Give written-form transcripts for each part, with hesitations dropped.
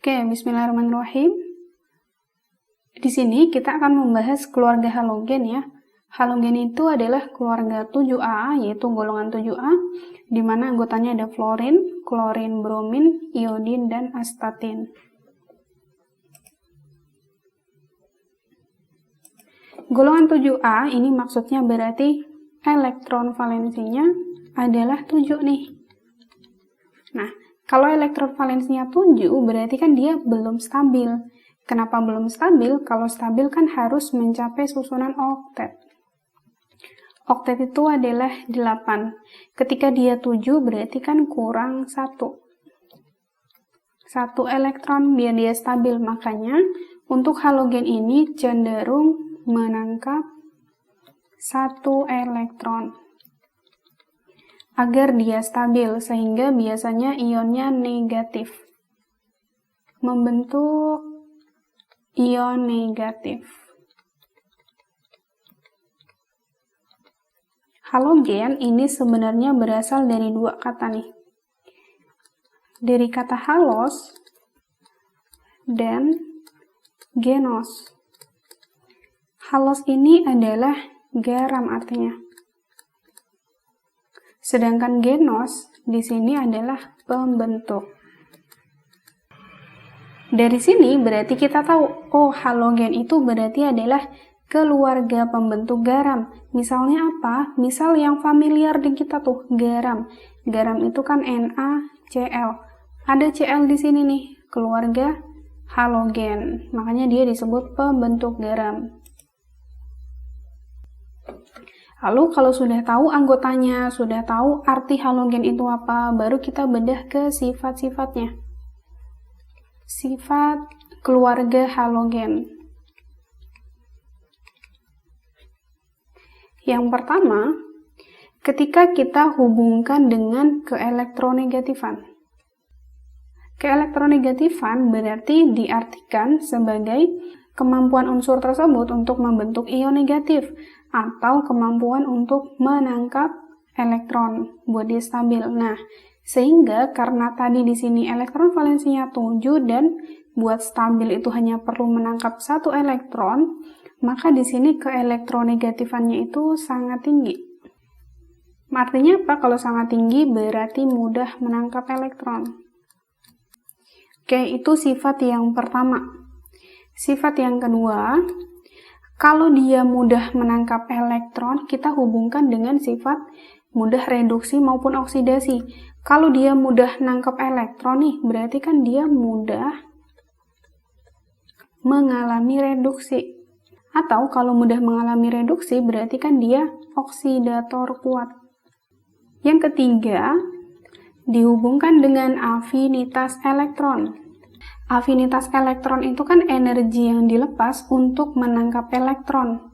Oke, bismillahirrahmanirrahim. Di sini kita akan membahas keluarga halogen ya. Halogen itu adalah keluarga 7A, yaitu golongan 7A, di mana anggotanya ada fluorin, klorin, bromin, iodin, dan astatin. Golongan 7A ini maksudnya berarti elektron valensinya adalah 7 nih. Nah, kalau elektron valensinya 7, berarti kan dia belum stabil. Kenapa belum stabil? Kalau stabil kan harus mencapai susunan oktet. Oktet itu adalah 8. Ketika dia 7, berarti kan kurang 1. 1 elektron biar dia stabil. Makanya, untuk halogen ini cenderung menangkap 1 elektron agar dia stabil, sehingga biasanya ionnya negatif, membentuk ion negatif. Halogen ini sebenarnya berasal dari 2 kata nih, dari kata halos dan genos. Halos ini adalah garam artinya. Sedangkan genos di sini adalah pembentuk. Dari sini berarti kita tahu, oh halogen itu berarti adalah keluarga pembentuk garam. Misalnya apa? Misal yang familiar di kita tuh, garam. Garam itu kan NaCl. Ada Cl di sini nih, keluarga halogen. Makanya dia disebut pembentuk garam. Lalu kalau sudah tahu anggotanya, sudah tahu arti halogen itu apa, baru kita bedah ke sifat-sifatnya. Sifat keluarga halogen. Yang pertama, ketika kita hubungkan dengan keelektronegatifan. Keelektronegatifan berarti diartikan sebagai kemampuan unsur tersebut untuk membentuk ion negatif atau kemampuan untuk menangkap elektron buat dia stabil. Nah, sehingga karena tadi di sini elektron valensinya 7 dan buat stabil itu hanya perlu menangkap 1 elektron, maka di sini keelektronegatifannya itu sangat tinggi. Artinya apa? Kalau sangat tinggi berarti mudah menangkap elektron. Oke, itu sifat yang pertama. Sifat yang kedua, kalau dia mudah menangkap elektron, kita hubungkan dengan sifat mudah reduksi maupun oksidasi. Kalau dia mudah menangkap elektron nih, berarti kan dia mudah mengalami reduksi. Atau kalau mudah mengalami reduksi, berarti kan dia oksidator kuat. Yang ketiga, dihubungkan dengan afinitas elektron. Afinitas elektron itu kan energi yang dilepas untuk menangkap elektron.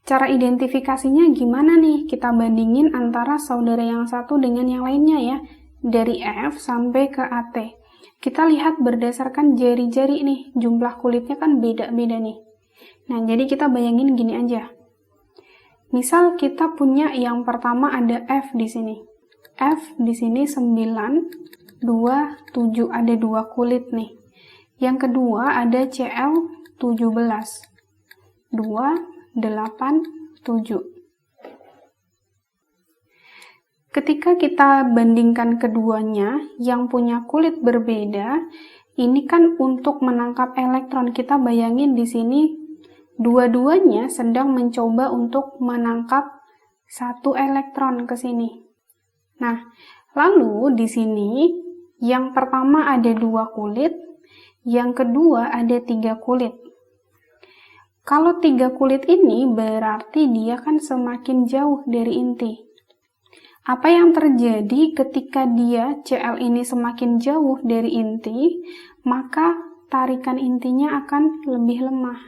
Cara identifikasinya gimana nih? Kita bandingin antara saudara yang satu dengan yang lainnya ya. Dari F sampai ke AT. Kita lihat berdasarkan jari-jari nih. Jumlah kulitnya kan beda-beda nih. Nah, jadi kita bayangin gini aja. Misal kita punya yang pertama ada F di sini. F di sini 9, 2, 7. Ada 2 kulit nih. Yang kedua ada Cl 17, 2, 8, 7. Ketika kita bandingkan keduanya, yang punya kulit berbeda, ini kan untuk menangkap elektron. Kita bayangin di sini, dua-duanya sedang mencoba untuk menangkap 1 elektron ke sini. Nah, lalu di sini, yang pertama ada 2 kulit, yang kedua ada 3 kulit. Kalau 3 kulit ini berarti dia kan semakin jauh dari inti. Apa yang terjadi ketika dia Cl ini semakin jauh dari inti, maka tarikan intinya akan lebih lemah.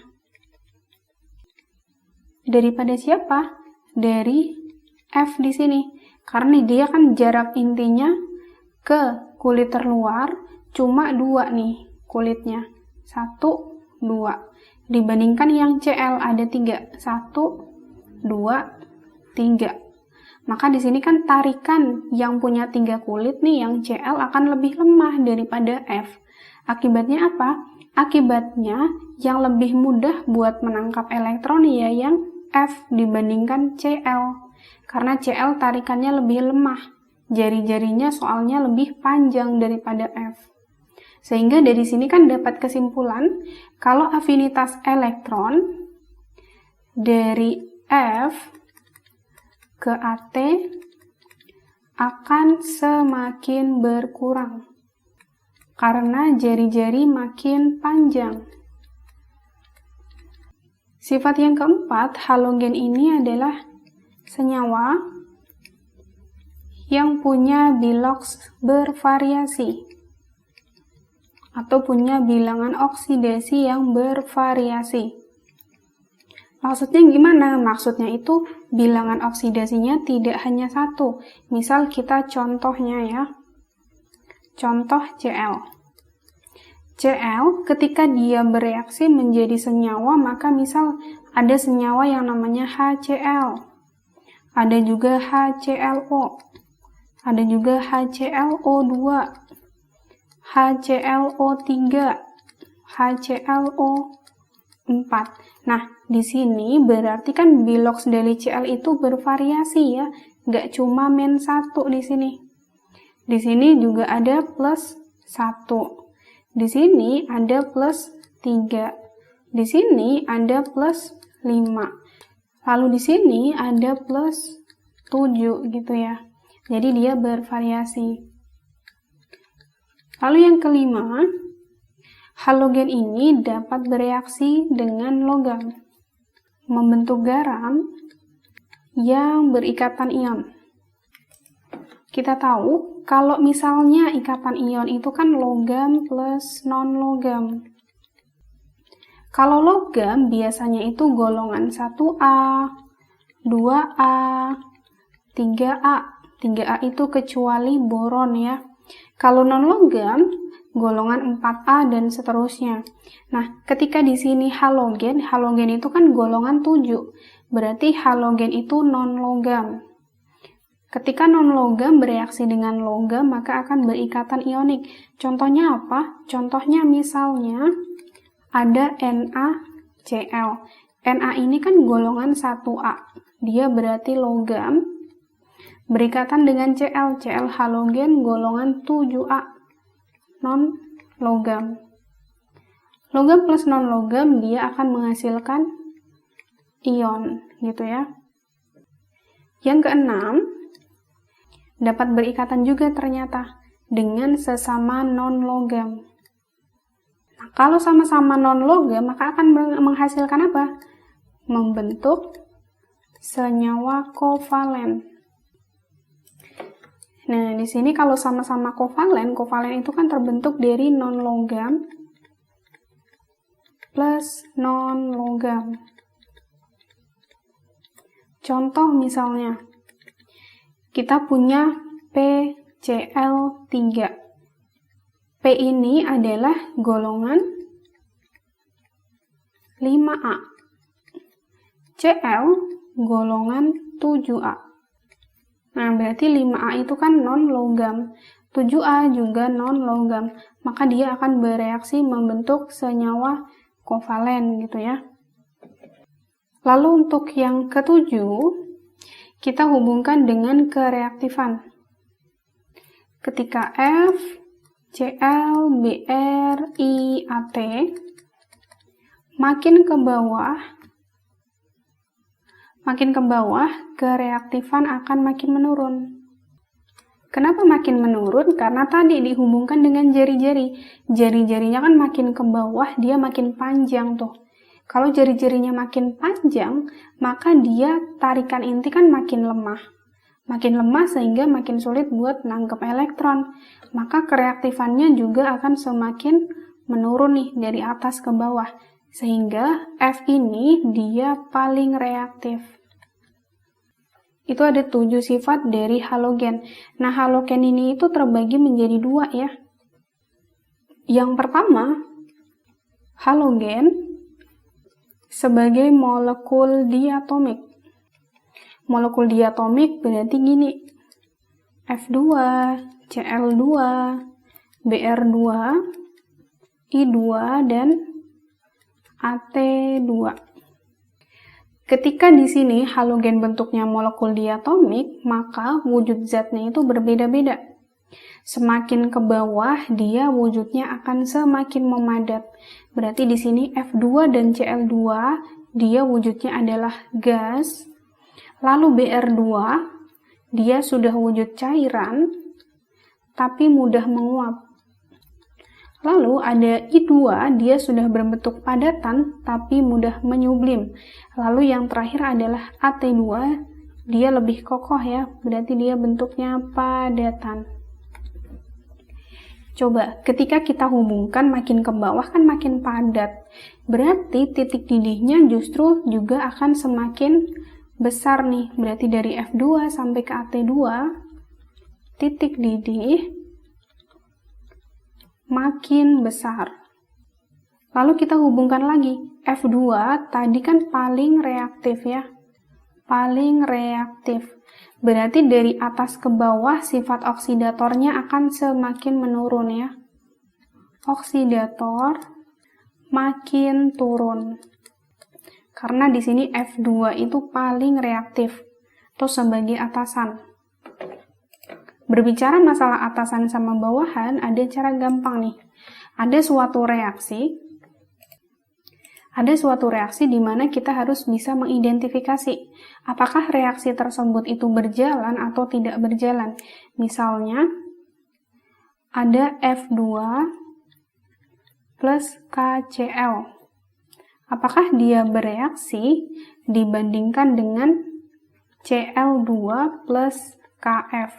Daripada siapa? Dari F di sini. Karena dia kan jarak intinya ke kulit terluar cuma 2 nih. Kulitnya 1, 2 dibandingkan yang Cl ada 3, 1, 2, 3. Maka di sini kan tarikan yang punya 3 kulit nih, yang Cl akan lebih lemah daripada F. Akibatnya apa? Akibatnya yang lebih mudah buat menangkap elektron ya yang F dibandingkan Cl. Karena Cl tarikannya lebih lemah. Jari-jarinya soalnya lebih panjang daripada F. Sehingga dari sini kan dapat kesimpulan kalau afinitas elektron dari F ke AT akan semakin berkurang karena jari-jari makin panjang. Sifat yang keempat, halogen ini adalah senyawa yang punya bilox bervariasi atau punya bilangan oksidasi yang bervariasi. Maksudnya gimana? Maksudnya itu bilangan oksidasinya tidak hanya satu. Misal kita contohnya ya. Contoh Cl. Cl ketika dia bereaksi menjadi senyawa, maka misal ada senyawa yang namanya HCl. Ada juga HClO. Ada juga HClO2. HClO3, HClO4. Nah, di sini berarti kan bilox dari Cl itu bervariasi ya, nggak cuma min 1 di sini. Di sini juga ada plus 1. Di sini ada plus 3. Di sini ada plus 5. Lalu di sini ada plus 7 gitu ya. Jadi dia bervariasi. Lalu yang kelima, halogen ini dapat bereaksi dengan logam, membentuk garam yang berikatan ion. Kita tahu, kalau misalnya ikatan ion itu kan logam plus non-logam. Kalau logam biasanya itu golongan 1A, 2A, 3A. 3A itu kecuali boron ya. Kalau non-logam, golongan 4A dan seterusnya. Nah, ketika di sini halogen itu kan golongan 7. Berarti halogen itu non-logam. Ketika non-logam bereaksi dengan logam, maka akan berikatan ionik. Contohnya apa? Contohnya misalnya ada NaCl. Na ini kan golongan 1A. Dia berarti logam. Berikatan dengan Cl. Cl halogen golongan 7A. Non-logam. Logam plus non-logam dia akan menghasilkan ion, gitu ya. Yang keenam, dapat berikatan juga ternyata dengan sesama non-logam. Nah, kalau sama-sama non-logam, maka akan menghasilkan apa? Membentuk senyawa kovalen. Nah, di sini kalau sama-sama kovalen itu kan terbentuk dari non-logam plus non-logam. Contoh misalnya, kita punya PCl3. P ini adalah golongan 5A. Cl golongan 7A. Nah, berarti 5A itu kan non-logam, 7A juga non-logam, maka dia akan bereaksi membentuk senyawa kovalen gitu ya. Lalu untuk yang ketujuh, kita hubungkan dengan kereaktifan. Ketika F, Cl, Br, I, At makin ke bawah, kereaktifan akan makin menurun. Kenapa makin menurun? Karena tadi dihubungkan dengan jari-jari. Jari-jarinya kan makin ke bawah, dia makin panjang tuh. Kalau jari-jarinya makin panjang, maka dia tarikan inti kan makin lemah. Makin lemah sehingga makin sulit buat nangkep elektron. Maka kereaktifannya juga akan semakin menurun nih dari atas ke bawah. Sehingga F ini dia paling reaktif. Itu ada 7 sifat dari halogen. Nah, halogen ini itu terbagi menjadi 2 ya. Yang pertama, halogen sebagai molekul diatomik. Molekul diatomik berarti gini. F2, Cl2, Br2, I2 dan At2. Ketika di sini halogen bentuknya molekul diatomik, maka wujud zatnya itu berbeda-beda. Semakin ke bawah, dia wujudnya akan semakin memadat. Berarti di sini F2 dan Cl2, dia wujudnya adalah gas. Lalu Br2, dia sudah wujud cairan, tapi mudah menguap. Lalu ada I2, dia sudah berbentuk padatan, tapi mudah menyublim. Lalu yang terakhir adalah At2, dia lebih kokoh ya, berarti dia bentuknya padatan. Coba, ketika kita hubungkan makin ke bawah kan makin padat. Berarti titik didihnya justru juga akan semakin besar nih. Berarti dari F2 sampai ke At2, titik didih makin besar. Lalu kita hubungkan lagi. F2 tadi kan paling reaktif ya. Paling reaktif. Berarti dari atas ke bawah sifat oksidatornya akan semakin menurun ya. Oksidator makin turun. Karena di sini F2 itu paling reaktif. Atau sebagai atasan. Berbicara masalah atasan sama bawahan, ada cara gampang nih. Ada suatu reaksi di mana kita harus bisa mengidentifikasi apakah reaksi tersebut itu berjalan atau tidak berjalan. Misalnya, ada F2 plus KCl. Apakah dia bereaksi dibandingkan dengan Cl2 plus Kf?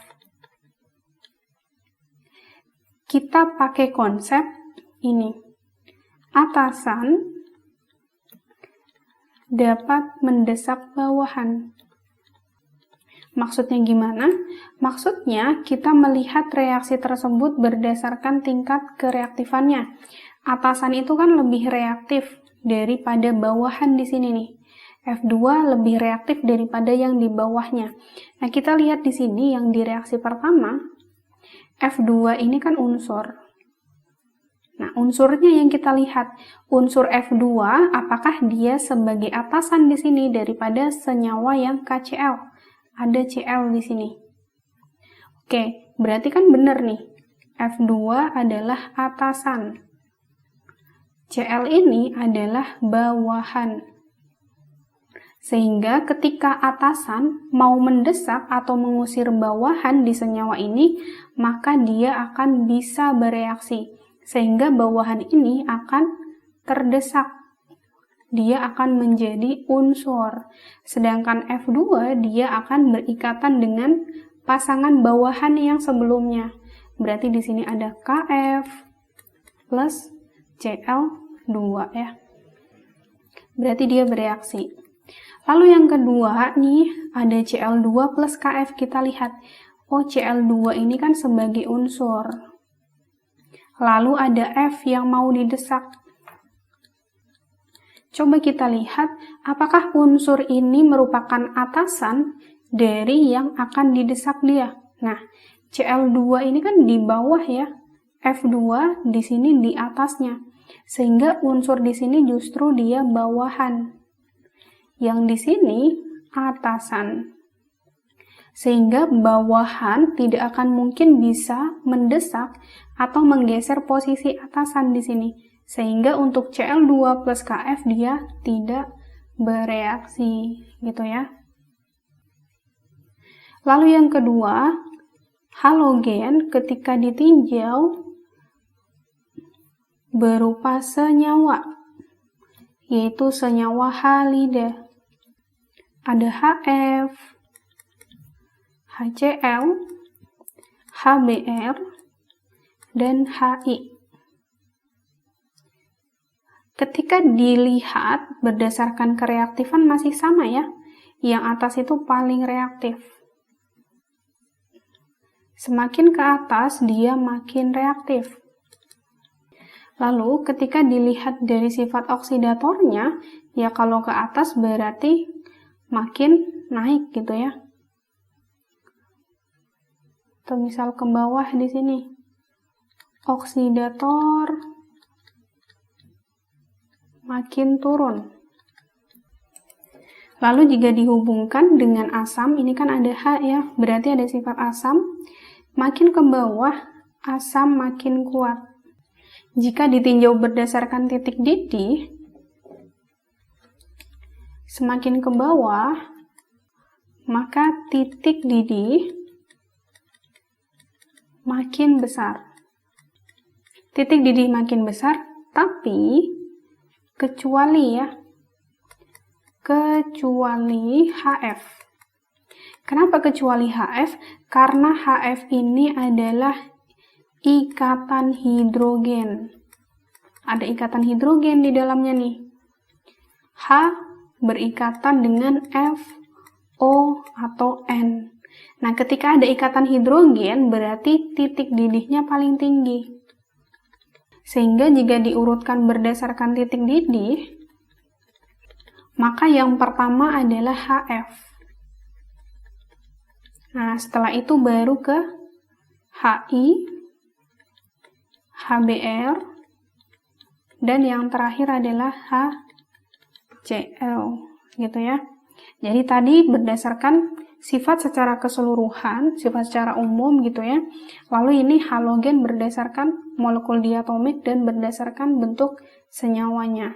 Kita pakai konsep ini. Atasan dapat mendesak bawahan. Maksudnya gimana? Maksudnya kita melihat reaksi tersebut berdasarkan tingkat kereaktifannya. Atasan itu kan lebih reaktif daripada bawahan di sini nih. F2 lebih reaktif daripada yang di bawahnya. Nah, kita lihat di sini yang di reaksi pertama, F2 ini kan unsur. Nah, unsurnya yang kita lihat. Unsur F2, apakah dia sebagai atasan di sini daripada senyawa yang KCl? Ada Cl di sini. Oke, berarti kan benar nih. F2 adalah atasan. Cl ini adalah bawahan. Sehingga ketika atasan mau mendesak atau mengusir bawahan di senyawa ini, maka dia akan bisa bereaksi. Sehingga bawahan ini akan terdesak. Dia akan menjadi unsur. Sedangkan F2 dia akan berikatan dengan pasangan bawahan yang sebelumnya. Berarti di sini ada Kf plus Cl2 ya. Berarti dia bereaksi. Lalu yang kedua nih, ada Cl2 plus Kf. Kita lihat, oh Cl2 ini kan sebagai unsur. Lalu ada F yang mau didesak. Coba kita lihat, apakah unsur ini merupakan atasan dari yang akan didesak dia. Nah, Cl2 ini kan di bawah ya. F2 di sini di atasnya. Sehingga unsur di sini justru dia bawahan. Yang di sini atasan. Sehingga bawahan tidak akan mungkin bisa mendesak atau menggeser posisi atasan di sini. Sehingga untuk Cl2 plus Kf dia tidak bereaksi, gitu ya. Lalu yang kedua, halogen ketika ditinjau berupa senyawa, yaitu senyawa halida. Ada HF, HCl, HBr, dan HI. Ketika dilihat berdasarkan kereaktifan masih sama ya, yang atas itu paling reaktif. Semakin ke atas dia makin reaktif. Lalu ketika dilihat dari sifat oksidatornya, ya kalau ke atas berarti makin naik gitu ya. Atau misal ke bawah di sini. Oksidator makin turun. Lalu jika dihubungkan dengan asam, ini kan ada H ya, berarti ada sifat asam. Makin ke bawah, asam makin kuat. Jika ditinjau berdasarkan titik didih, semakin ke bawah, maka titik didih makin besar. Titik didih makin besar, tapi kecuali HF. Kenapa kecuali HF? Karena HF ini adalah ikatan hidrogen. Ada ikatan hidrogen di dalamnya nih. H berikatan dengan F, O, atau N. Nah, ketika ada ikatan hidrogen, berarti titik didihnya paling tinggi. Sehingga jika diurutkan berdasarkan titik didih, maka yang pertama adalah HF. Nah, setelah itu baru ke HI, HBr, dan yang terakhir adalah HCl, gitu ya. Jadi tadi berdasarkan sifat secara keseluruhan, sifat secara umum gitu ya. Lalu ini halogen berdasarkan molekul diatomik dan berdasarkan bentuk senyawanya.